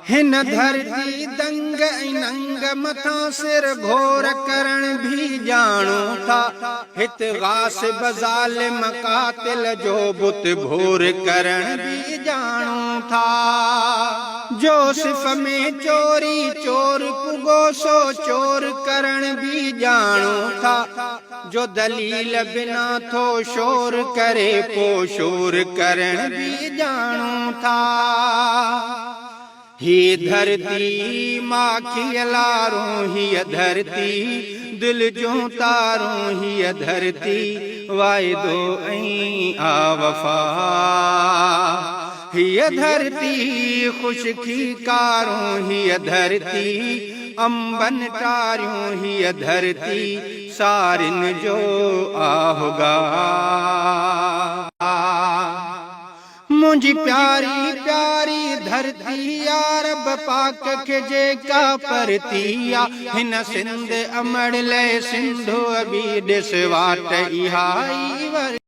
हिन धरती दंग ऐं नंग मथां सिर घोर करण भी जाणो था। हित गासिब ज़ालिम कातिल जो बुत भोर करण भी जाणो था। जोसिफ में चोरी चोर पुगो सो चोर करण भी जाणो था। जो दलील बिना थो शोर करे पो शोर करण भी जाणो था। ही धरती माखी लारूं हीअ धरती दिल जूं तारूं हीअ धरती वाइदो ऐं आ वफ़ा। हीअ धरती खुशकी कारूं हीअ धरती अंबन टारियूं हीअ धरती सारिन जो आहुगा। मुंहिंजी प्यारी प्यारी धरती यारब पाक खे जेका परती आ। हिन सिंध अमड़ ले सिंधु बि ॾिस वाट इहा ई